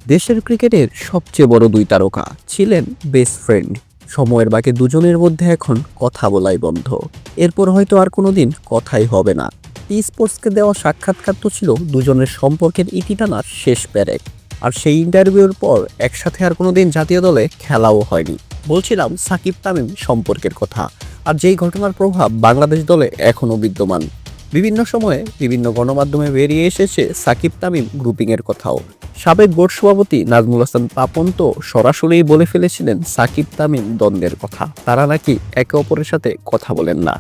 দেশের ক্রিকেটের সবচেয়ে বড় দুই তারকা ছিলেন বেস্ট ফ্রেন্ড। সময়ের বাকি দুজনের মধ্যে এখন কথা বলাই বন্ধ। এরপর হয়তো আর কোনোদিন কথাই হবে না। টি স্পোর্টসকে দেওয়া সাক্ষাৎকার তো ছিল দুজনের সম্পর্কের ইতি টানার শেষ প্যারেক। আর সেই ইন্টারভিউর পর একসাথে আর কোনোদিন জাতীয় দলে খেলাও হয়নি। বলছিলাম সাকিব তামিম সম্পর্কের কথা, আর যেই ঘটনার প্রভাব বাংলাদেশ দলে এখনও বিদ্যমান। বিভিন্ন সময়ে বিভিন্ন গণমাধ্যমে বেরিয়ে এসেছে সাকিব তামিম গ্রুপিংয়ের কথাও। সাবেক বোর্ড সভাপতি নাজমুল হাসান পাপন তো সরাসরি বলে ফেলেছিলেন সাকিব তামিম দ্বন্দ্বের কথা। তারা নাকি একে অপরের সাথে কথা বলেন না।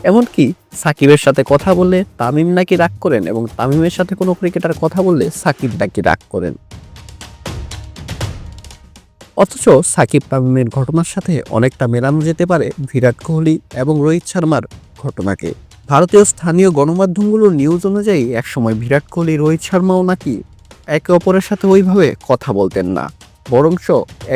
এমনকি সাকিবের সাথে কথা বললে তামিম নাকি রাগ করেন, এবং তামিমের সাথে কোনো ক্রিকেটার কথা বললে সাকিব নাকি রাগ করেন। অথচ সাকিব তামিমের ঘটনার সাথে অনেকটা মেলানো যেতে পারে বিরাট কোহলি এবং রোহিত শর্মার ঘটনাকে। ভারতীয় স্থানীয় গণমাধ্যমগুলোর নিউজ অনুযায়ী একসময় বিরাট কোহলি, রোহিত শর্মাও নাকি একে অপরের সাথে ওইভাবে কথা বলতেন না, বরংশ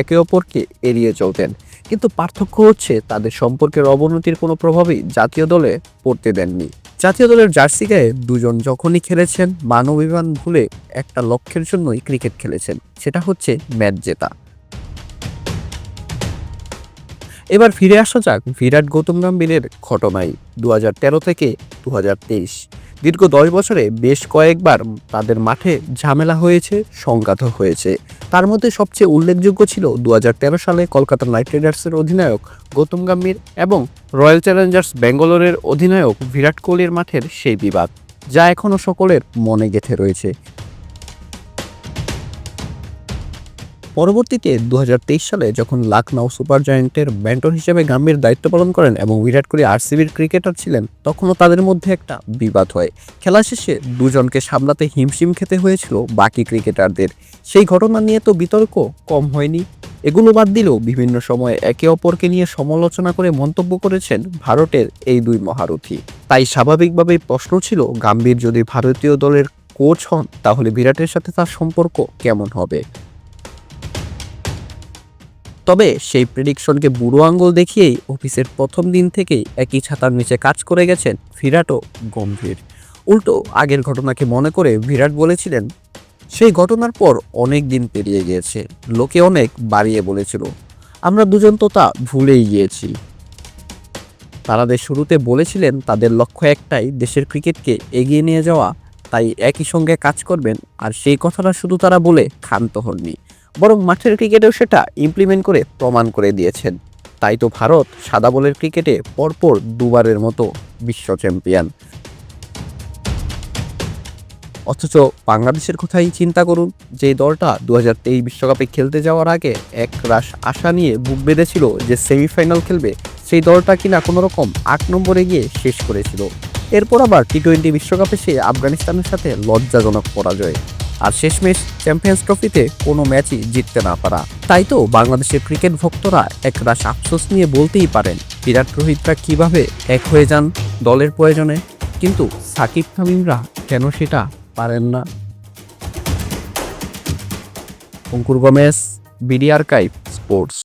একে অপরকে এড়িয়ে চলতেন। কিন্তু পার্থক্য হচ্ছে তাদের সম্পর্কের অবনতির কোনো প্রভাবই জাতীয় দলে পড়তে দেননি। জাতীয় দলের জার্সি গায়ে দুজন যখনই খেলেছেন, মানবিমান ভুলে একটা লক্ষ্যের জন্যই ক্রিকেট খেলেছেন, সেটা হচ্ছে ম্যাচ জেতা। এবার ফিরে আসা যাক বিরাট গৌতম গম্ভীরের ঘটনায়। 2013 থেকে 2023 দীর্ঘ 10 বছরে বেশ কয়েকবার তাদের মাঠে ঝামেলা হয়েছে, সংঘাত হয়েছে। তার মধ্যে সবচেয়ে উল্লেখযোগ্য ছিল 2013 সালে কলকাতা নাইট রাইডার্সের অধিনায়ক গৌতম গম্ভীর এবং রয়্যাল চ্যালেঞ্জার্স ব্যাঙ্গালোরের অধিনায়ক বিরাট কোহলির মাঠের সেই বিবাদ, যা এখনও সকলের মনে গেঁথে রয়েছে। পরবর্তীতে 2023 সালে যখন লখনউ সুপার জায়ান্টের মেন্টর হিসেবে গম্ভীর দায়িত্ব পালন করেন এবং বিরাট কোহলি আরসিবির ক্রিকেটার ছিলেন, তখনও তাদের মধ্যে একটা বিবাদ হয়। খেলা শেষে দুজনকে সামলাতে হিমশিম খেতে হয়েছিল বাকি ক্রিকেটারদের। সেই ঘটনা নিয়ে তো বিতর্ক কম হয়নি। এগুলো বাদ দিলেও বিভিন্ন সময়ে একে অপরকে নিয়ে সমালোচনা করে মন্তব্য করেছেন ভারতের এই দুই মহারথী। তাই স্বাভাবিকভাবেই প্রশ্ন ছিল, গম্ভীর যদি ভারতীয় দলের কোচ হন তাহলে বিরাটের সাথে তার সম্পর্ক কেমন হবে। তবে সেই প্রেডিকশনকে বুড়ো আঙ্গুল দেখিয়েই অফিসের প্রথম দিন থেকেই একই ছাতার নিচে কাজ করে গেছেন বিরাট ও গম্ভীর। উল্টো আগের ঘটনাকে মনে করে বিরাট বলেছিলেন, সেই ঘটনার পর অনেক দিন পেরিয়ে গিয়েছে, লোকে অনেক বাড়িয়ে বলেছিল, আমরা দুজন তো তা ভুলেই গিয়েছি। তারা শুরুতে বলেছিলেন তাদের লক্ষ্য একটাই, দেশের ক্রিকেটকে এগিয়ে নিয়ে যাওয়া, তাই একই সঙ্গে কাজ করবেন। আর সেই কথাটা শুধু তারা বলে ক্ষান্ত হননি, বরং মাঠের ক্রিকেটেও সেটা ইমপ্লিমেন্ট করে প্রমাণ করে দিয়েছেন। তাই তো ভারত সাদা বলের ক্রিকেটে পরপর দুবারের মতো বিশ্ব চ্যাম্পিয়ন। অথচ বাংলাদেশের কথাই চিন্তা করুন, যে দলটা 2023 বিশ্বকাপে খেলতে যাওয়ার আগে এক রাশ আশা নিয়ে বুক বেঁধেছিল যে সেমিফাইনাল খেলবে, সেই দলটা কিনা কোনো রকম 8 নম্বরে গিয়ে শেষ করেছিল। এরপর আবার টি-20 বিশ্বকাপে সে আফগানিস্তানের সাথে লজ্জাজনক পরাজয়, আর শেষমেশ চ্যাম্পিয়ন্স ট্রফিতে কোনো ম্যাচই জিততে না পারা। তাই তো বাংলাদেশের ক্রিকেট ভক্তরা এক রাশ আফসোস নিয়ে বলতেই পারেন, বিরাট রোহিতরা কিভাবে এক হয়ে যান দলের প্রয়োজনে, কিন্তু সাকিব তামিমরা কেন সেটা পারেন না। অঙ্কুর গমেশ, বিডি আর্কাইভ স্পোর্টস।